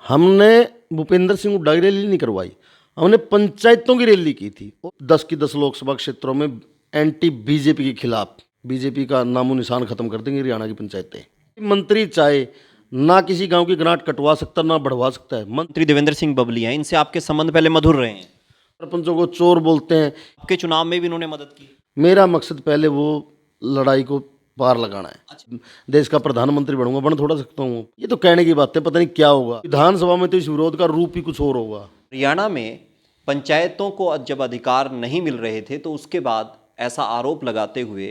हमने भूपेंद्र सिंह हुड्डा की रैली नहीं करवाई, हमने पंचायतों की रैली की थी। 10 की 10 लोकसभा क्षेत्रों में एंटी बीजेपी के खिलाफ, बीजेपी का नामो निशान खत्म कर देंगे हरियाणा की पंचायतें। मंत्री चाहे ना किसी गांव की ग्रांट कटवा सकता ना बढ़वा सकता है। मंत्री देवेंद्र सिंह बबली हैं, इनसे आपके संबंध पहले मधुर रहे हैं। सरपंचों को चोर बोलते हैं। आपके चुनाव में भी इन्होंने मदद की। मेरा मकसद पहले वो लड़ाई को पार लगाना है। अच्छा। देश का प्रधानमंत्री बनूंगा, बन थोड़ा सकता हूँ। ये तो कहने की बात है, पता नहीं क्या होगा विधानसभा में, तो इस विरोध का रूप ही कुछ और होगा। हरियाणा में पंचायतों को जब अधिकार नहीं मिल रहे थे तो उसके बाद ऐसा आरोप लगाते हुए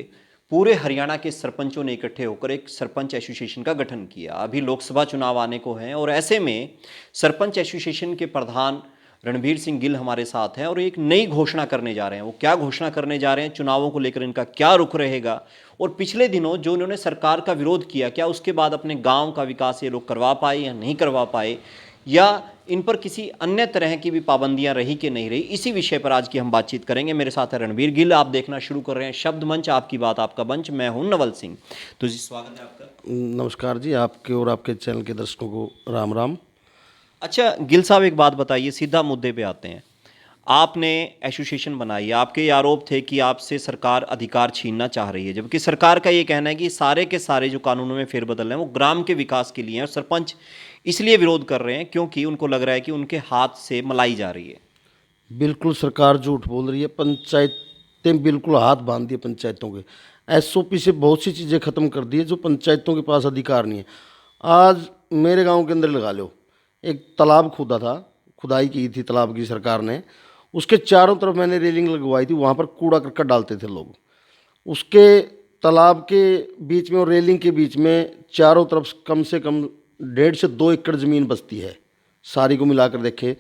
पूरे हरियाणा के सरपंचों ने इकट्ठे होकर एक सरपंच एसोसिएशन का गठन किया। अभी लोकसभा चुनाव आने को हैं और ऐसे में सरपंच एसोसिएशन के प्रधान रणबीर सिंह गिल हमारे साथ हैं और एक नई घोषणा करने जा रहे हैं। वो क्या घोषणा करने जा रहे हैं, चुनावों को लेकर इनका क्या रुख रहेगा, और पिछले दिनों जो इन्होंने सरकार का विरोध किया, क्या उसके बाद अपने गांव का विकास ये लोग करवा पाए या नहीं करवा पाए, या इन पर किसी अन्य तरह की भी पाबंदियां रही कि नहीं रही, इसी विषय पर आज की हम बातचीत करेंगे। मेरे साथ है रणबीर गिल। आप देखना शुरू कर रहे हैं शब्द मंच, आपकी बात आपका मंच। मैं हूं नवल सिंह। तो जी, स्वागत है आपका। नमस्कार जी, आपके और आपके चैनल के दर्शकों को राम राम। अच्छा गिल साहब, एक बात बताइए, सीधा मुद्दे पे आते हैं। आपने एसोसिएशन बनाई, आपके ये आरोप थे कि आपसे सरकार अधिकार छीनना चाह रही है, जबकि सरकार का ये कहना है कि सारे के सारे जो कानूनों में फेरबदल हैं वो ग्राम के विकास के लिए हैं और सरपंच इसलिए विरोध कर रहे हैं क्योंकि उनको लग रहा है कि उनके हाथ से मलाई जा रही है। बिल्कुल सरकार झूठ बोल रही है। पंचायतें बिल्कुल हाथ बांध दिए पंचायतों के। एसओपी से बहुत सी चीज़ें खत्म कर दी है जो पंचायतों के पास अधिकार नहीं है। आज मेरे गांव के अंदर लगा लो, एक तालाब खुदा था, खुदाई की थी तालाब की सरकार ने। उसके चारों तरफ मैंने रेलिंग लगवाई थी, वहाँ पर कूड़ा करकट डालते थे लोग। उसके तालाब के बीच में और रेलिंग के बीच में चारों तरफ कम से कम 1.5 से 2 एकड़ ज़मीन बसती है। सारी को मिलाकर देखे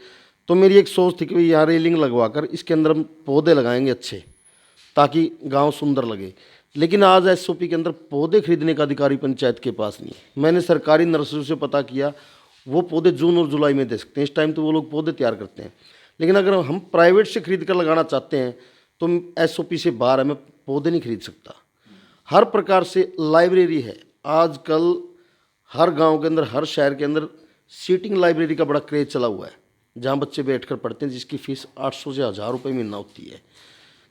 तो मेरी एक सोच थी कि भाई यहाँ रेलिंग लगवाकर इसके अंदर हम पौधे लगाएंगे अच्छे, ताकि गांव सुंदर लगे। लेकिन आज एसओपी के अंदर पौधे खरीदने का अधिकारी पंचायत के पास नहीं है। मैंने सरकारी नर्सरी से पता किया, वो पौधे जून और जुलाई में दे सकते हैं। इस टाइम तो वो लोग पौधे तैयार करते हैं। लेकिन अगर हम प्राइवेट से खरीद कर लगाना चाहते हैं तो एसओपी से बाहर है, मैं पौधे नहीं खरीद सकता। हर प्रकार से लाइब्रेरी है आजकल हर गांव के अंदर, हर शहर के अंदर सीटिंग लाइब्रेरी का बड़ा क्रेज चला हुआ है, जहां बच्चे बैठकर पढ़ते हैं, जिसकी फ़ीस 800 से 1000 रुपये महीना होती है।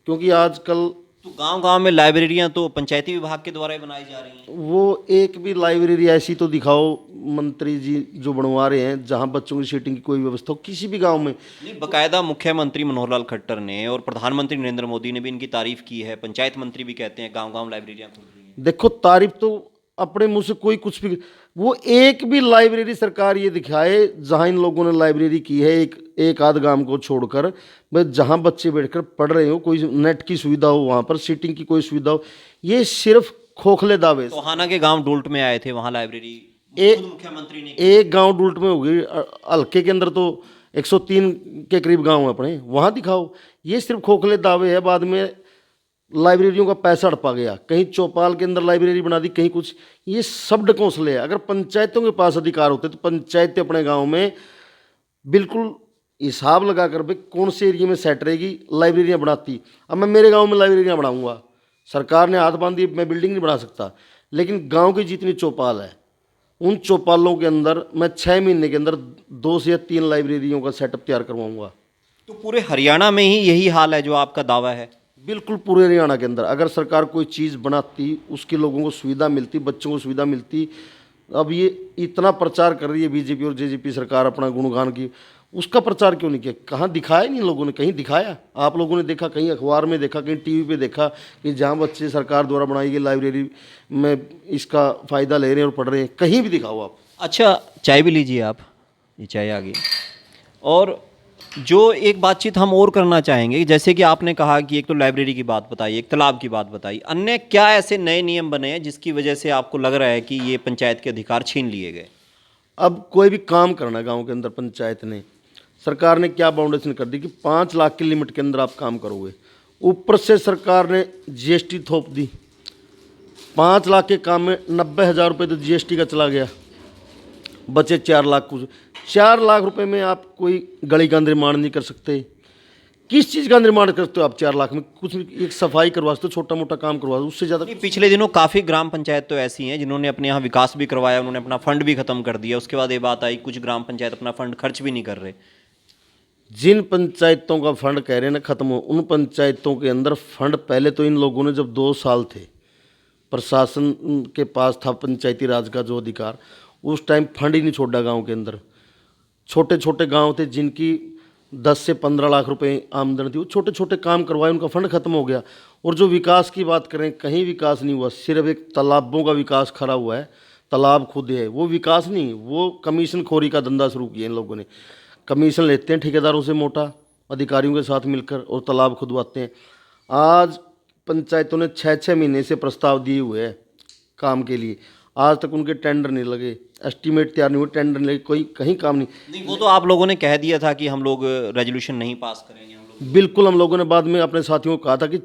क्योंकि आजकल तो गांव गांव में लाइब्रेरियां तो पंचायती विभाग के द्वारा ही बनाई जा रही हैं। वो एक भी लाइब्रेरी ऐसी तो दिखाओ मंत्री जी जो बनवा रहे हैं जहां बच्चों की सीटिंग की कोई व्यवस्था हो किसी भी गांव में। नहीं, बकायदा मुख्यमंत्री मनोहर लाल खट्टर ने और प्रधानमंत्री नरेंद्र मोदी ने भी इनकी तारीफ की है। पंचायत मंत्री भी कहते हैं गांव गांव लाइब्रेरियां खुल रही हैं। देखो, तारीफ तो अपने मुंह से कोई कुछ भी, वो एक भी लाइब्रेरी सरकार ये दिखाए जहां इन लोगों ने लाइब्रेरी की है, एक आध गांव को छोड़कर, बस जहां बच्चे बैठकर पढ़ रहे हो, कोई नेट की सुविधा हो, वहां पर सीटिंग की कोई सुविधा हो। ये सिर्फ खोखले दावे। टोहाना के गांव डोल्ट में आए थे, वहां लाइब्रेरी खुद मुख्यमंत्री ने एक गांव डुलट में होगी, हल्के के अंदर तो 103 के करीब गांव है अपने, वहां दिखाओ। ये सिर्फ खोखले दावे है। बाद में लाइब्रेरियों का पैसा हड़पा गया, कहीं चौपाल के अंदर लाइब्रेरी बना दी, कहीं कुछ। ये सब ढकोसले है। अगर पंचायतों के पास अधिकार होते तो पंचायतें अपने गांव में बिल्कुल हिसाब लगाकर भाई कौन से एरिया में सेट रहेगी, लाइब्रेरियां बनाती। अब मैं मेरे गांव में लाइब्रेरियां बनाऊंगा, सरकार ने हाथ बांध दी, मैं बिल्डिंग नहीं बना सकता। लेकिन गांव की जितनी चौपाल है, उन चौपालों के अंदर मैं 6 महीने के अंदर 2 से 3 लाइब्रेरियों का सेटअप तैयार करवाऊंगा। तो पूरे हरियाणा में ही यही हाल है जो आपका दावा है? बिल्कुल पूरे हरियाणा के अंदर अगर सरकार कोई चीज़ बनाती, उसके लोगों को सुविधा मिलती, बच्चों को सुविधा मिलती। अब ये इतना प्रचार कर रही है बीजेपी और जेजेपी सरकार अपना गुणगान की, उसका प्रचार क्यों नहीं किया? कहाँ दिखाया नहीं लोगों ने? कहीं दिखाया? आप लोगों ने देखा? कहीं अखबार में देखा, कहीं टीवी पे देखा कि जहाँ बच्चे सरकार द्वारा बनाई गई लाइब्रेरी में इसका फ़ायदा ले रहे हैं और पढ़ रहे हैं? कहीं भी दिखाओ आप। अच्छा, चाय भी लीजिए आप, ये चाय आ गई। और जो एक बातचीत हम और करना चाहेंगे, जैसे कि आपने कहा कि एक तो लाइब्रेरी की बात बताई, एक तालाब की बात बताई, अन्य क्या ऐसे नए नियम बने हैं जिसकी वजह से आपको लग रहा है कि ये पंचायत के अधिकार छीन लिए गए? अब कोई भी काम करना है गाँव के अंदर, पंचायत ने, सरकार ने क्या बाउंडेशन कर दी कि 5 लाख की लिमिट के अंदर आप काम करोगे। ऊपर से सरकार ने जीएसटी थोप दी। 5 लाख के काम में 90,000 रुपये तो जीएसटी का चला गया, बचे 4 लाख। कुछ 4 लाख रुपए में आप कोई गली का निर्माण नहीं कर सकते। किस चीज़ का निर्माण करते हो आप 4 लाख में? कुछ भी एक सफाई करवा सकते हो, छोटा मोटा काम करवा दो, उससे ज़्यादा। नहीं, पिछले दिनों काफ़ी ग्राम पंचायत तो ऐसी हैं जिन्होंने अपने यहाँ विकास भी करवाया, उन्होंने अपना फंड भी खत्म कर दिया, उसके बाद ये बात आई कुछ ग्राम पंचायत अपना फंड खर्च भी नहीं कर रहे। जिन पंचायतों का फंड कह रहे हैं ना खत्म हो, उन पंचायतों के अंदर फंड पहले तो इन लोगों ने जब 2 साल थे प्रशासन के पास था पंचायती राज का जो अधिकार, उस टाइम फंड ही नहीं छोड़ा गांव के अंदर। छोटे छोटे गांव थे जिनकी 10 से 15 लाख रुपए आमदनी थी, वो छोटे छोटे काम करवाए, उनका फंड खत्म हो गया। और जो विकास की बात करें, कहीं विकास नहीं हुआ, सिर्फ एक तालाबों का विकास खड़ा हुआ है, तालाब खुद है, वो विकास नहीं, वो कमीशन खोरी का धंधा शुरू किया इन लोगों ने। कमीशन लेते हैं ठेकेदारों से मोटा, अधिकारियों के साथ मिलकर, और तालाब खुदवाते हैं। आज पंचायतों ने 6-6 महीने से प्रस्ताव दिए हुए हैं काम के लिए, आज तक उनके टेंडर नहीं लगे, एस्टीमेट तैयार नहीं हुए, टेंडर नहीं लगे, कोई कहीं काम नहीं। नहीं, वो तो आप लोगों ने कह दिया था कि हम लोग रेजोल्यूशन नहीं पास करेंगे, हम लोग। बिल्कुल, हम लोगों ने बाद में अपने साथियों को कहा था कि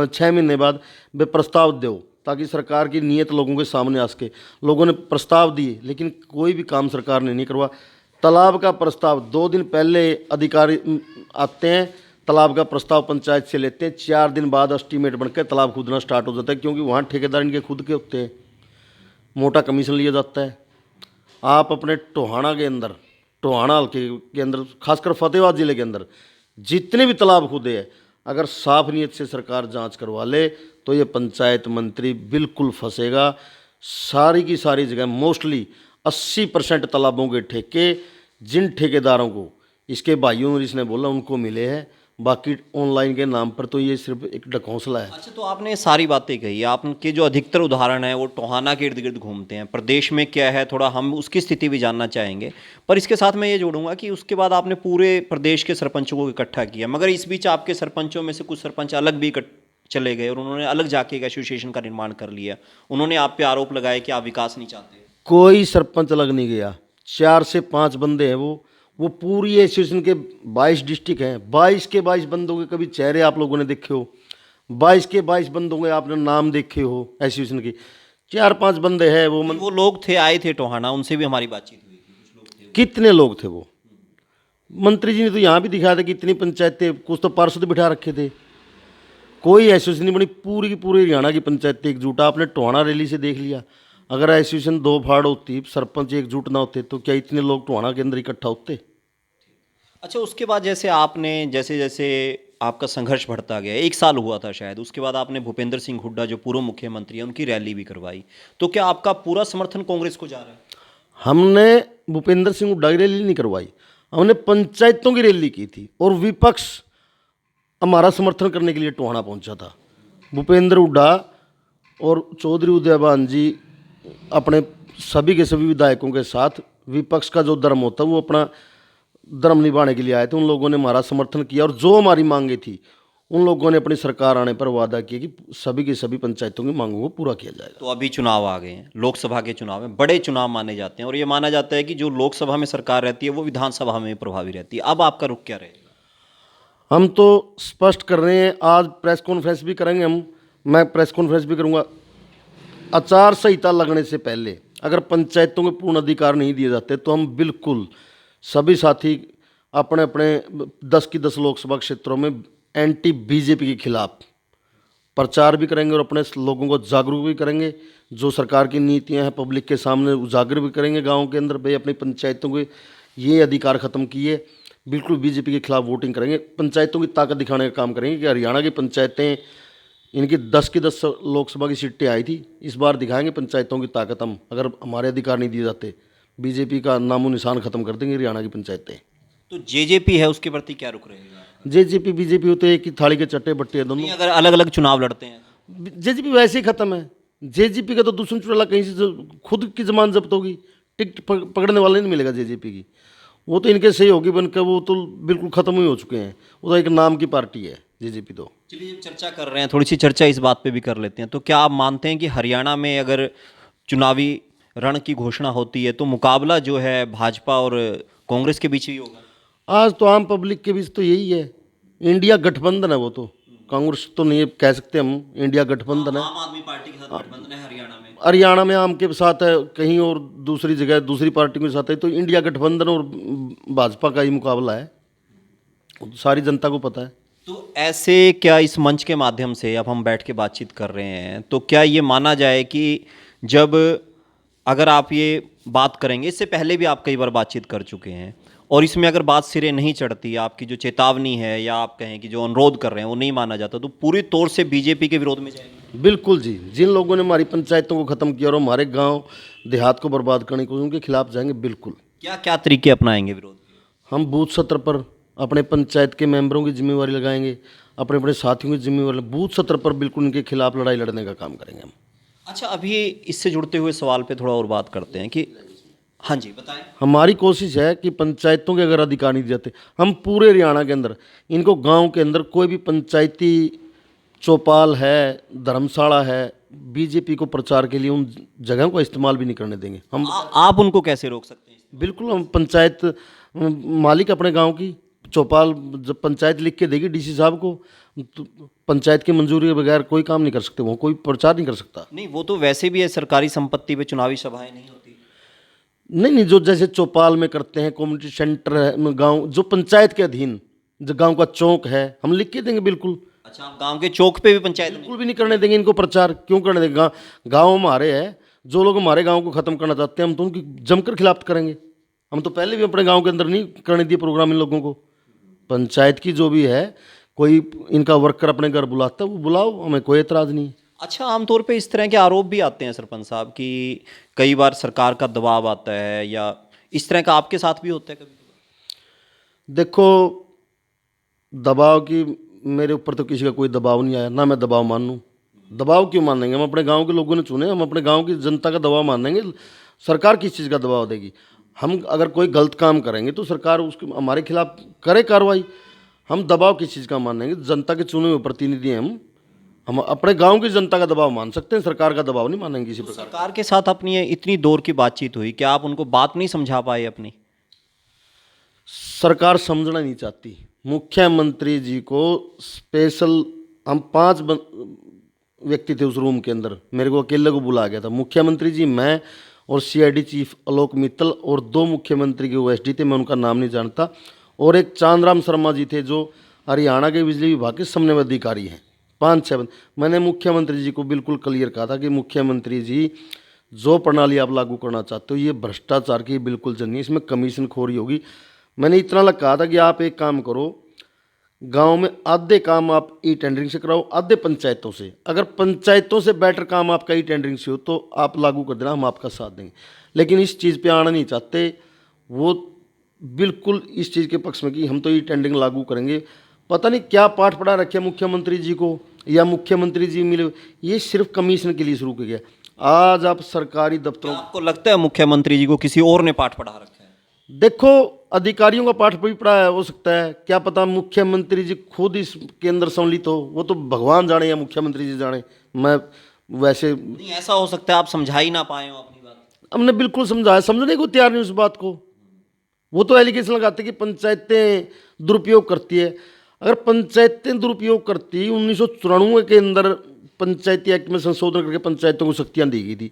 6 महीने बाद वे प्रस्ताव दो, ताकि सरकार की नीयत लोगों के सामने आ सके। लोगों ने प्रस्ताव दिए, लेकिन कोई भी काम सरकार ने नहीं करवा। तालाब का प्रस्ताव 2 दिन पहले अधिकारी आते हैं, तालाब का प्रस्ताव पंचायत से लेते हैं, 4 दिन बाद एस्टीमेट बनकर तालाब खुदना स्टार्ट हो जाता है, क्योंकि वहाँ ठेकेदार इनके खुद के होते हैं, मोटा कमीशन लिया जाता है। आप अपने टोहाना के अंदर, टोहाना हल्के के अंदर, खासकर फतेहाबाद जिले के अंदर जितने भी तालाब खुदे हैं, अगर साफ नीयत से सरकार जांच करवा ले तो ये पंचायत मंत्री बिल्कुल फंसेगा। सारी की सारी जगह मोस्टली 80% तालाबों के ठेके जिन ठेकेदारों को इसके भाइयों ने जिसने बोला उनको मिले हैं, बाकी ऑनलाइन के नाम पर तो ये सिर्फ एक ढकोसला है। अच्छा, तो आपने सारी बातें कही, आपके जो अधिकतर उदाहरण हैं वो टोहाना के इर्द गिर्द घूमते हैं। प्रदेश में क्या है, थोड़ा हम उसकी स्थिति भी जानना चाहेंगे, पर इसके साथ मैं ये जोड़ूंगा कि उसके बाद आपने पूरे प्रदेश के सरपंचों को इकट्ठा किया, मगर इस बीच आपके सरपंचों में से कुछ सरपंच अलग भी चले गए और उन्होंने अलग जाके एक एसोसिएशन का निर्माण कर लिया। उन्होंने आप पे आरोप लगाया कि आप विकास नहीं चाहते। कोई सरपंच अलग नहीं गया, 4 से 5 बंदे हैं वो पूरी एसोसिएशन के 22 डिस्ट्रिक्ट हैं, 22 के 22 बंदों के कभी चेहरे आप लोगों ने देखे हो? 22 के 22 बंदों के आपने नाम देखे हो एसोसिएशन के? 4-5 बंदे हैं वो लोग थे, आए थे टोहाना, उनसे भी हमारी बातचीत हुई थी, कुछ लोग थे। कितने लोग थे वो? मंत्री जी ने तो यहाँ भी दिखाया था कि इतनी पंचायतें, कुछ तो पार्षद बिठा रखे थे, कोई एसोसिएशन नहीं बनी। पूरी की पूरी हरियाणा की पंचायतें एकजुट। आपने टोहाना रैली से देख लिया, अगर एसोसिएशन 2 फाड़ होती, सरपंच एकजुट ना होते, तो क्या इतने लोग टोहाना के अंदर इकट्ठा होते? अच्छा, उसके बाद जैसे आपने जैसे जैसे आपका संघर्ष बढ़ता गया, 1 साल हुआ था शायद, उसके बाद आपने भूपेंद्र सिंह हुड्डा जो पूर्व मुख्यमंत्री हैं उनकी रैली भी करवाई, तो क्या आपका पूरा समर्थन कांग्रेस को जा रहा है? हमने भूपेंद्र सिंह हुड्डा की रैली नहीं करवाई, हमने पंचायतों की रैली की थी, और विपक्ष हमारा समर्थन करने के लिए टोहाना पहुंचा था। भूपेंद्र हुड्डा और चौधरी उदयभान जी अपने सभी के सभी विधायकों के साथ, विपक्ष का जो धर्म होता है वो अपना धर्म निभाने के लिए आए थे। उन लोगों ने हमारा समर्थन किया, और जो हमारी मांगे थी उन लोगों ने अपनी सरकार आने पर वादा किया कि सभी की सभी पंचायतों की मांगों को पूरा किया जाएगा। तो अभी चुनाव आ गए हैं, लोकसभा के चुनाव में बड़े चुनाव माने जाते हैं, और ये माना जाता है कि जो लोकसभा में सरकार रहती है वो विधानसभा में प्रभावी रहती है। अब आपका रुख क्या रहेगा? हम तो स्पष्ट कर रहे हैं, आज प्रेस कॉन्फ्रेंस भी करेंगे मैं प्रेस कॉन्फ्रेंस भी करूंगा। आचार संहिता लगने से पहले अगर पंचायतों के पूर्ण अधिकार नहीं दिए जाते तो हम बिल्कुल सभी साथी अपने अपने 10 की 10 लोकसभा क्षेत्रों में एंटी बीजेपी के खिलाफ प्रचार भी करेंगे, और अपने लोगों को जागरूक भी करेंगे। जो सरकार की नीतियां हैं पब्लिक के सामने उजागर भी करेंगे गाँव के अंदर, भाई अपनी पंचायतों के ये अधिकार ख़त्म किए। बिल्कुल बीजेपी के खिलाफ वोटिंग करेंगे, पंचायतों की ताकत दिखाने का काम करेंगे कि हरियाणा की पंचायतें, इनकी 10 की 10 लोकसभा की सीटें आई थी, इस बार दिखाएंगे पंचायतों की ताकत हम। अगर हमारे अधिकार नहीं दिए जाते, बीजेपी का नामो निशान खत्म कर देंगे हरियाणा की पंचायतें। तो जेजेपी है उसके प्रति क्या रुख रहेगा? जेजेपी बीजेपी होते एक ही थाली के चट्टे बट्टे हैं दोनों। अगर अलग अलग चुनाव लड़ते हैं, जेजेपी वैसे ही खत्म है। जेजेपी का तो दुश्मन चुड़ैला कहीं से खुद की जमान जब्त होगी, टिकट पकड़ने वाले नहीं मिलेगा जेजेपी की। वो तो इनके सहयोगी बनकर वो तो बिल्कुल खत्म ही हो चुके हैं, वो तो एक नाम की पार्टी है जेजेपी तो। चलिए, जब चर्चा कर रहे हैं थोड़ी सी चर्चा इस बात पे भी कर लेते हैं, तो क्या आप मानते हैं कि हरियाणा में अगर चुनावी रण की घोषणा होती है तो मुकाबला जो है भाजपा और कांग्रेस के बीच ही होगा? आज तो आम पब्लिक के बीच तो यही है, इंडिया गठबंधन है वो तो, कांग्रेस तो नहीं कह सकते हम, इंडिया गठबंधन है। आम आदमी पार्टी के साथ गठबंधन है हरियाणा में। हरियाणा में आम के साथ है, कहीं और दूसरी जगह दूसरी पार्टियों के साथ है, तो इंडिया गठबंधन और भाजपा का ही मुकाबला है, सारी जनता को पता है। तो ऐसे क्या इस मंच के माध्यम से अब हम बैठ के बातचीत कर रहे हैं तो क्या ये माना जाए कि जब अगर आप ये बात करेंगे, इससे पहले भी आप कई बार बातचीत कर चुके हैं और इसमें अगर बात सिरे नहीं चढ़ती, आपकी जो चेतावनी है या आप कहें कि जो अनुरोध कर रहे हैं वो नहीं माना जाता, तो पूरी तौर से बीजेपी के विरोध में जाएंगे? बिल्कुल जी, जिन लोगों ने हमारी पंचायतों को ख़त्म किया और हमारे गांव देहात को बर्बाद करने को, उनके खिलाफ जाएंगे बिल्कुल। क्या क्या तरीके अपनाएंगे विरोध के? हम बूथ स्तर पर अपने पंचायत के मेंबरों की जिम्मेवारी लगाएंगे, अपने अपने साथियों की जिम्मेवारी, बूथ स्तर पर बिल्कुल इनके खिलाफ लड़ाई लड़ने का काम करेंगे हम। अच्छा, अभी इससे जुड़ते हुए सवाल पे थोड़ा और बात करते हैं कि हाँ जी, बताएं। हमारी कोशिश है कि पंचायतों के अगर अधिकार नहीं जाते, हम पूरे हरियाणा के अंदर इनको गांव के अंदर कोई भी पंचायती चौपाल है, धर्मशाला है, बीजेपी को प्रचार के लिए उन जगहों का इस्तेमाल भी नहीं करने देंगे हम। आप उनको कैसे रोक सकते हैं? बिल्कुल, हम पंचायत मालिक अपने गांव की चौपाल जब पंचायत लिख के देगी डीसी साहब को, तो पंचायत की मंजूरी के बगैर कोई काम नहीं कर सकते, वो कोई प्रचार नहीं कर सकता। नहीं, वो तो वैसे भी है, सरकारी संपत्ति पे चुनावी सभाएं नहीं होती। नहीं नहीं, जो जैसे चौपाल में करते हैं, कम्युनिटी सेंटर है, गांव जो पंचायत के अधीन, जो गांव का चौक है, हम लिख के देंगे बिल्कुल। अच्छा, आप गांव के चौक पे भी पंचायत नहीं? बिल्कुल भी नहीं करने देंगे इनको प्रचार। क्यों करने देंगे? गाँव हमारे है, जो लोग हमारे गांव को ख़त्म करना चाहते हैं हम तो उनकी जमकर खिलाफत करेंगे। हम तो पहले भी अपने गांव के अंदर नहीं करने दिए प्रोग्राम इन लोगों को। पंचायत की जो भी है, कोई इनका वर्कर अपने घर बुलाता है वो बुलाओ, हमें कोई एतराज़ नहीं है। अच्छा, आमतौर पे इस तरह के आरोप भी आते हैं सरपंच साहब कि कई बार सरकार का दबाव आता है, या इस तरह का आपके साथ भी होता है कभी? देखो, दबाव की मेरे ऊपर तो किसी का कोई दबाव नहीं आया, ना मैं दबाव मानूं। दबाव क्यों मानेंगे? हम अपने गांव के लोगों ने चुने, हम अपने गांव की जनता का दबाव मानेंगे। सरकार किस चीज़ का दबाव देगी? हम अगर कोई गलत काम करेंगे तो सरकार उसके हमारे खिलाफ करे कार्रवाई। हम दबाव किस चीज़ का मानेंगे? जनता के चुने हुए प्रतिनिधि हैं हम अपने गांव की जनता का दबाव मान सकते हैं, सरकार का दबाव नहीं मानेंगे किसी प्रकार। सरकार के साथ अपनी ये इतनी दौर की बातचीत हुई, क्या आप उनको बात नहीं समझा पाए अपनी? सरकार समझना नहीं चाहती। मुख्यमंत्री जी को स्पेशल, हम 5 व्यक्ति थे उस रूम के अंदर, मेरे को अकेले को बुलाया गया था। मुख्यमंत्री जी, मैं और सीआईडी चीफ आलोक मित्तल और 2 मुख्यमंत्री के ओएसडी थे, मैं उनका नाम नहीं जानता, और एक चांदराम शर्मा जी थे जो हरियाणा के बिजली विभाग के समन्वय अधिकारी हैं। 5-6 बंद। मैंने मुख्यमंत्री जी को बिल्कुल क्लियर कहा था कि मुख्यमंत्री जी, जो प्रणाली आप लागू करना चाहते हो ये भ्रष्टाचार की बिल्कुल जन्य, इसमें कमीशन खोरी होगी। मैंने इतना लग कहा था कि आप एक काम करो, गांव में आधे काम आप ई टेंडरिंग से कराओ, आधे पंचायतों से। अगर पंचायतों से बेटर काम आपका ई टेंडरिंग से हो तो आप लागू कर देना, हम आपका साथ देंगे। लेकिन इस चीज़ पे आना नहीं चाहते वो, बिल्कुल इस चीज़ के पक्ष में कि हम तो ई टेंडरिंग लागू करेंगे। पता नहीं क्या पाठ पढ़ा रखे मुख्यमंत्री जी को, या मुख्यमंत्री जी मिले, ये सिर्फ कमीशन के लिए शुरू किया गया। आज आप सरकारी दफ्तरों, आपको लगता है मुख्यमंत्री जी को किसी और ने पाठ पढ़ा रखा है? देखो, अधिकारियों का पाठ भी पढ़ाया हो सकता है, क्या पता मुख्यमंत्री जी खुद इसके अंदर सम्मिलित हो, वो तो भगवान जाने या मुख्यमंत्री जी जाने। मैं वैसे, नहीं, ऐसा हो सकता है आप समझा ही ना पाए हो अपनी बात। हमने बिल्कुल समझाया, समझने को तैयार नहीं उस बात को। वो तो एलिगेशन लगाते कि पंचायतें दुरुपयोग करती है। अगर पंचायतें दुरुपयोग करती, 1994 के अंदर पंचायती एक्ट में संशोधन करके पंचायतों को शक्तियाँ दी गई थी।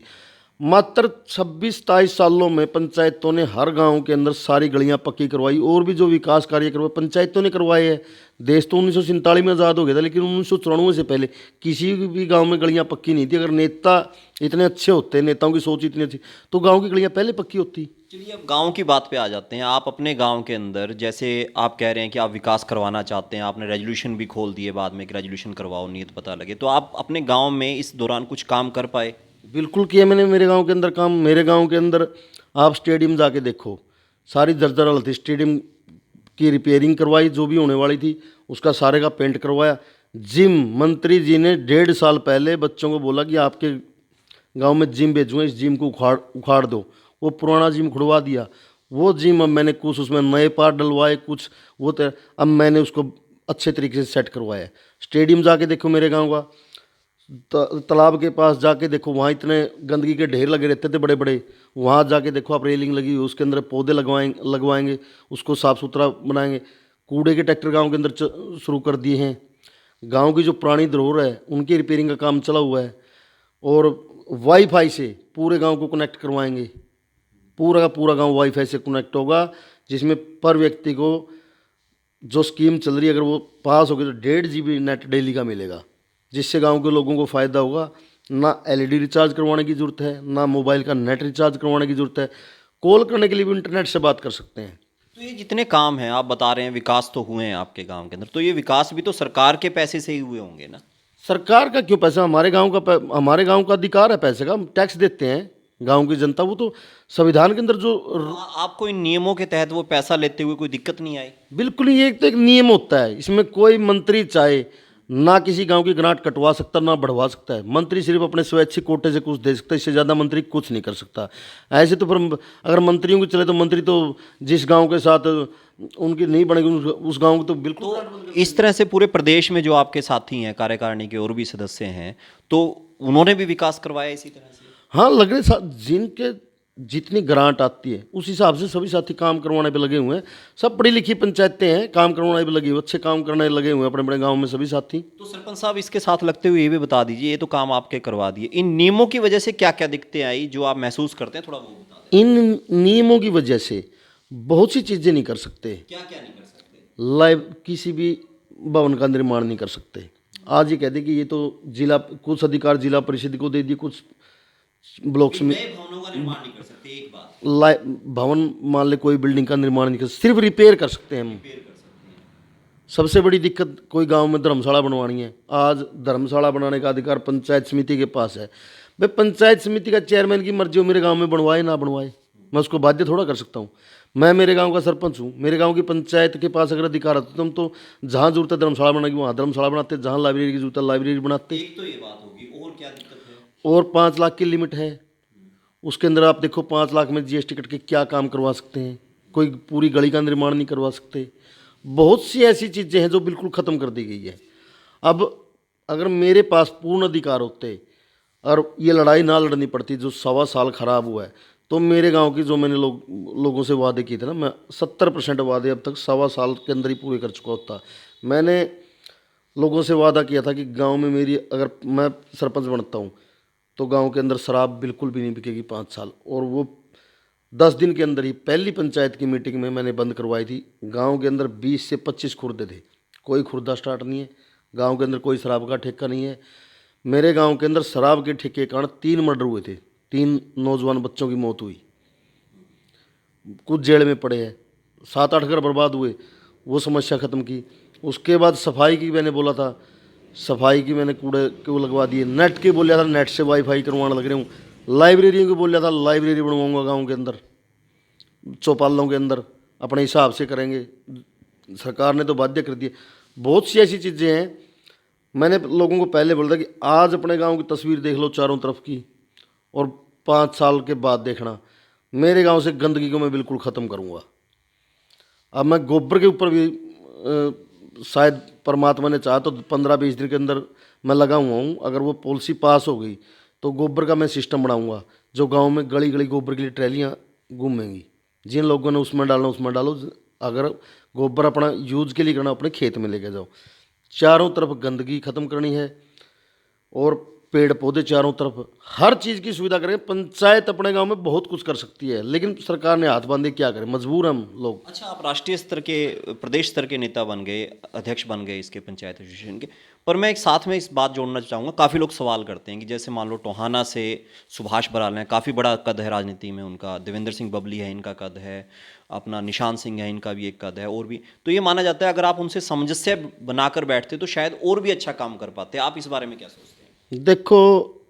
मात्र 26-27 सालों में पंचायतों ने हर गांव के अंदर सारी गलियां पक्की करवाई, और भी जो विकास कार्य करवाए पंचायतों ने करवाए हैं। देश तो 1947 में आज़ाद हो गया था, लेकिन 1994 से पहले किसी भी गांव में गलियां पक्की नहीं थी। अगर नेता इतने अच्छे होते, नेताओं की सोच इतनी अच्छी, तो गाँव की गलियाँ पहले पक्की होती। चलिए, अब गांव की बात पे आ जाते हैं। आप अपने गांव के अंदर, जैसे आप कह रहे हैं कि आप विकास करवाना चाहते हैं, आपने रेजोल्यूशन भी खोल दिए बाद में कि रेजोल्यूशन करवाओ, नीयत पता लगे, तो आप अपने गांव में इस दौरान कुछ काम कर पाए? बिल्कुल किया मैंने मेरे गांव के अंदर काम। मेरे गांव के अंदर आप स्टेडियम जाके देखो, सारी जर्जर हालत थी। स्टेडियम की रिपेयरिंग करवाई, जो भी होने वाली थी उसका सारे का पेंट करवाया। जिम, मंत्री जी ने 1.5 साल पहले बच्चों को बोला कि आपके गांव में जिम भेजूँगा, इस जिम को उखाड़ दो। वो पुराना जिम खुड़वा दिया। वो जिम अब मैंने कुछ उसमें नए पार्ट डलवाए, कुछ वो अब मैंने उसको अच्छे तरीके से सेट करवाया। स्टेडियम जाके देखो मेरे गाँव का, तालाब के पास जाके देखो, वहाँ इतने गंदगी के ढेर लगे रहते थे बड़े बड़े। वहाँ जाके देखो आप, रेलिंग लगी हुई, उसके अंदर पौधे लगवाएंगे, उसको साफ़ सुथरा बनाएंगे। कूड़े के ट्रैक्टर गांव के अंदर शुरू कर दिए हैं। गांव की जो पुरानी धरोहर है उनकी रिपेयरिंग का काम चला हुआ है। और वाईफाई से पूरे गांव को कनेक्ट करवाएंगे। पूरा का पूरा गांव वाईफाई से कनेक्ट होगा, जिसमें पर व्यक्ति को जो स्कीम चल रही है अगर वो पास होगी तो 1.5 GB नेट डेली का मिलेगा, जिससे गांव के लोगों को फ़ायदा होगा। ना LED रिचार्ज करवाने की ज़रूरत है, ना मोबाइल का नेट रिचार्ज करवाने की ज़रूरत है, कॉल करने के लिए भी इंटरनेट से बात कर सकते हैं। तो ये जितने काम हैं आप बता रहे हैं, विकास तो हुए हैं आपके गांव के अंदर, तो ये विकास भी तो सरकार के पैसे से ही हुए होंगे ना? सरकार का क्यों पैसा, हमारे गांव का अधिकार है पैसे का, हम टैक्स देते हैं, गांव की जनता, वो तो संविधान के अंदर जो आपको इन नियमों के तहत वो पैसा लेते हुए कोई दिक्कत नहीं आई? बिल्कुल ही, ये तो एक नियम होता है, इसमें कोई मंत्री चाहे ना किसी गांव की ग्रांट कटवा सकता ना बढ़वा सकता है। मंत्री सिर्फ अपने स्वैच्छिक कोटे से कुछ दे सकता है, इससे ज़्यादा मंत्री कुछ नहीं कर सकता। ऐसे तो फिर अगर मंत्रियों की चले तो मंत्री तो जिस गांव के साथ उनकी नहीं बनेगी उस गांव को तो बिल्कुल। तो इस तरह से पूरे प्रदेश में जो आपके साथी हैं, कार्यकारिणी के और भी सदस्य हैं, तो उन्होंने भी विकास करवाया इसी तरह से? हाँ, लग रहे जिनके जितनी ग्रांट आती है उस हिसाब से सभी साथी काम करवाने पे लगे हुए हैं। सब पढ़ी लिखी पंचायतें हैं, काम करवाने पे लगी हुई, अच्छे काम करने लगे हुए हैं अपने अपने गांव में सभी साथी। तो सरपंच साहब, इसके साथ लगते हुए ये भी बता दीजिए, ये तो काम आपके करवा दिए, इन नियमों की वजह से क्या क्या दिक्कतें आई जो आप महसूस करते हैं, थोड़ा वो बता दें। इन नियमों की वजह से बहुत सी चीज़ें नहीं कर सकते। क्या क्या नहीं कर सकते? लाइव किसी भी भवन का निर्माण नहीं कर सकते। आज ये कह दे कि ये तो जिला, कुछ अधिकार जिला परिषद को दे दिए, कुछ ब्लॉक्स में नए भवनों का निर्माण नहीं कर सकते, एक बात भवन मान ले कोई बिल्डिंग का निर्माण नहीं कर सकते, सिर्फ रिपेयर कर सकते हैं हम। रिपेयर कर सकते हैं। सबसे बड़ी दिक्कत, कोई गांव में धर्मशाला बनवानी है, आज धर्मशाला बनाने का अधिकार पंचायत समिति के पास है। भाई पंचायत समिति का चेयरमैन की मर्जी हो, मेरे गांव में बनवाए ना बनवाए, मैं उसको बाध्य थोड़ा कर सकता हूँ। मैं मेरे गांव का सरपंच हूँ, मेरे गांव की पंचायत के पास अगर अधिकार होता तो हम तो जहाँ जरूरत है धर्मशाला बनाएगी वहाँ धर्मशाला बनाते, जहाँ लाइब्रेरी की जरूरत है लाइब्रेरी बनाते। एक तो ये बात होगी, और क्या दिक्कत है? और 5 लाख की लिमिट है, उसके अंदर आप देखो 5 लाख में GST कट के क्या काम करवा सकते हैं, कोई पूरी गली का निर्माण नहीं करवा सकते। बहुत सी ऐसी चीज़ें हैं जो बिल्कुल ख़त्म कर दी गई है। अब अगर मेरे पास पूर्ण अधिकार होते और ये लड़ाई ना लड़नी पड़ती जो 1.25 साल खराब हुआ है, तो मेरे गांव की जो मैंने लोगों से वादे किए थे ना, मैं 70% वादे अब तक 1.25 साल के अंदर ही पूरे कर चुका होता। मैंने लोगों से वादा किया था कि गांव में मेरी, अगर मैं सरपंच बनता हूं तो गांव के अंदर शराब बिल्कुल भी नहीं बिकेगी 5 साल। और वो 10 दिन के अंदर ही पहली पंचायत की मीटिंग में मैंने बंद करवाई थी। गांव के अंदर 20 से 25 खुर्दे थे, कोई खुर्दा स्टार्ट नहीं है, गांव के अंदर कोई शराब का ठेका नहीं है। मेरे गांव के अंदर शराब के ठेके के कारण 3 मर्डर हुए थे, 3 नौजवान बच्चों की मौत हुई, कुछ जेल में पड़े हैं, 7-8 घर बर्बाद हुए। वो समस्या ख़त्म की। उसके बाद सफाई की मैंने बोला था, सफाई की मैंने कूड़े को लगवा दिए। नेट के बोला था, नेट से वाईफाई करवाने लग रहे हूँ। लाइब्रेरियों को बोला था, लाइब्रेरी बनवाऊंगा गांव के अंदर, चौपालों के अंदर अपने हिसाब से करेंगे। सरकार ने तो बाध्य कर दिए। बहुत सी ऐसी चीज़ें हैं। मैंने लोगों को पहले बोला था कि आज अपने गांव की तस्वीर देख लो चारों तरफ की, और 5 साल के बाद देखना मेरे गांव से गंदगी को मैं बिल्कुल ख़त्म करूंगा। अब मैं गोबर के ऊपर भी शायद परमात्मा ने चाहा तो 15-20 दिन के अंदर मैं लगा हुआ हूँ। अगर वो पॉलिसी पास हो गई तो गोबर का मैं सिस्टम बनाऊंगा, जो गांव में गली गली गोबर के लिए ट्रैलियाँ घूमेंगी। जिन लोगों ने उसमें डालना उसमें डालो, अगर गोबर अपना यूज के लिए करना अपने खेत में लेके जाओ। चारों तरफ गंदगी ख़त्म करनी है और पेड़ पौधे चारों तरफ, हर चीज़ की सुविधा करें। पंचायत अपने गांव में बहुत कुछ कर सकती है, लेकिन सरकार ने हाथ बांधे, क्या करें, मजबूर हम लोग। अच्छा, आप राष्ट्रीय स्तर के, प्रदेश स्तर के नेता बन गए, अध्यक्ष बन गए इसके पंचायत एसोसिएशन के, पर मैं एक साथ में इस बात जोड़ना चाहूँगा। काफ़ी लोग सवाल करते हैं कि जैसे मान लो टोहाना से सुभाष बराल हैं, काफ़ी बड़ा कद है राजनीति में उनका, देवेंद्र सिंह बबली है इनका कद है, अपना निशान सिंह है इनका भी एक कद है, और भी। तो ये माना जाता है अगर आप उनसे सामंजस्य बनाकर बैठते तो शायद और भी अच्छा काम कर पाते। आप इस बारे में क्या सोचते हैं? देखो,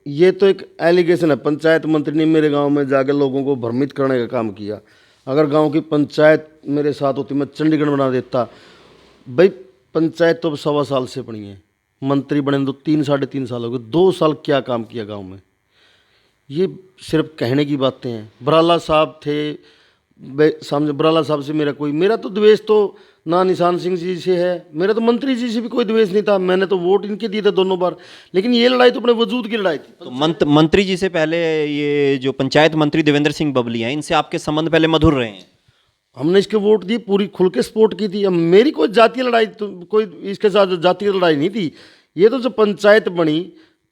ये तो एक एलिगेशन है। पंचायत मंत्री ने मेरे गांव में जाकर लोगों को भ्रमित करने का काम किया। अगर गांव की पंचायत मेरे साथ होती मैं चंडीगढ़ बना देता। भाई पंचायत तो अब 1.25 साल से बनी है, मंत्री बने तो 3-3.5 साल हो गए। 2 साल क्या काम किया गांव में? ये सिर्फ कहने की बातें हैं। बराला साहब थे, सामने बराला साहब से मेरा तो द्वेष तो ना निशान सिंह जी से है, मेरा तो मंत्री जी से भी कोई द्वेष नहीं था। मैंने तो वोट इनके दिए थे दोनों बार, लेकिन ये लड़ाई तो अपने वजूद की लड़ाई थी। तो मंत्री जी से पहले ये जो पंचायत मंत्री देवेंद्र सिंह बबली हैं, इनसे आपके संबंध पहले मधुर रहे हैं? हमने इसके वोट दिए, पूरी खुल के सपोर्ट की थी। अब मेरी कोई जातीय लड़ाई तो, कोई इसके साथ जातीय लड़ाई नहीं थी। ये तो जब पंचायत बनी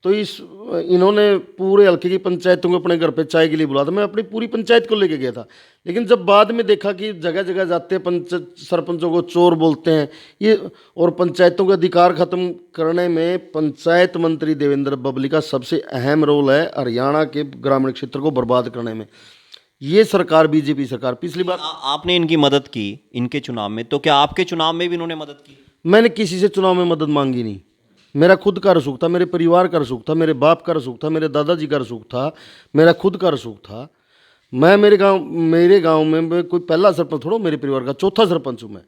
तो इन्होंने पूरे हल्के की पंचायतों को अपने घर पे चाय के लिए बुलाया था। मैं अपनी पूरी पंचायत को लेके गया था, लेकिन जब बाद में देखा कि जगह जगह जाते हैं सरपंचों को चोर बोलते हैं ये, और पंचायतों के अधिकार खत्म करने में पंचायत मंत्री देवेंद्र बबली का सबसे अहम रोल है हरियाणा के ग्रामीण क्षेत्र को बर्बाद करने में। ये सरकार बीजेपी सरकार पिछली बार आपने इनकी मदद की इनके चुनाव में, तो क्या आपके चुनाव में भी इन्होंने मदद की? मैंने किसी से चुनाव में मदद मांगी नहीं। मेरा खुद का रसूख था, मेरे परिवार का रसूख था, मेरे बाप का रसूख था, मेरे दादाजी का रसूख था, मेरा खुद का रसूख था। मैं मेरे गांव में मैं कोई पहला सरपंच थोड़ा, मेरे परिवार का चौथा सरपंच हूँ मैं।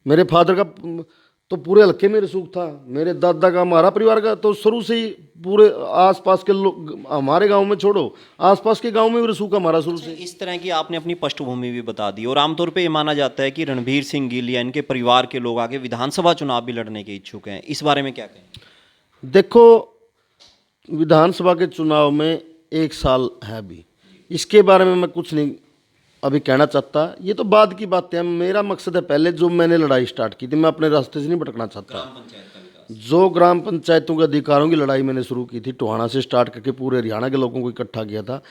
मेरे फादर का तो पूरे हल्के में रसूख था, मेरे दादा का, हमारा परिवार का तो शुरू से ही पूरे आसपास के लोग, हमारे गांव में छोड़ो आसपास के गांव में भी रसूख हमारा शुरू से। इस तरह की आपने अपनी पृष्ठभूमि भी बता दी, और आमतौर पे ये माना जाता है कि रणबीर सिंह गिल या इनके परिवार के लोग आगे विधानसभा चुनाव भी लड़ने के इच्छुक हैं। इस बारे में क्या कहें? देखो, विधानसभा के चुनाव में 1 साल है अभी, इसके बारे में मैं कुछ नहीं अभी कहना चाहता। ये तो बाद की बातें हैं। मेरा मकसद है पहले जो मैंने लड़ाई स्टार्ट की थी, मैं अपने रास्ते से नहीं भटकना चाहता। जो ग्राम पंचायतों के अधिकारों की लड़ाई मैंने शुरू की थी, टोहाना से स्टार्ट करके पूरे हरियाणा के लोगों को इकट्ठा किया था,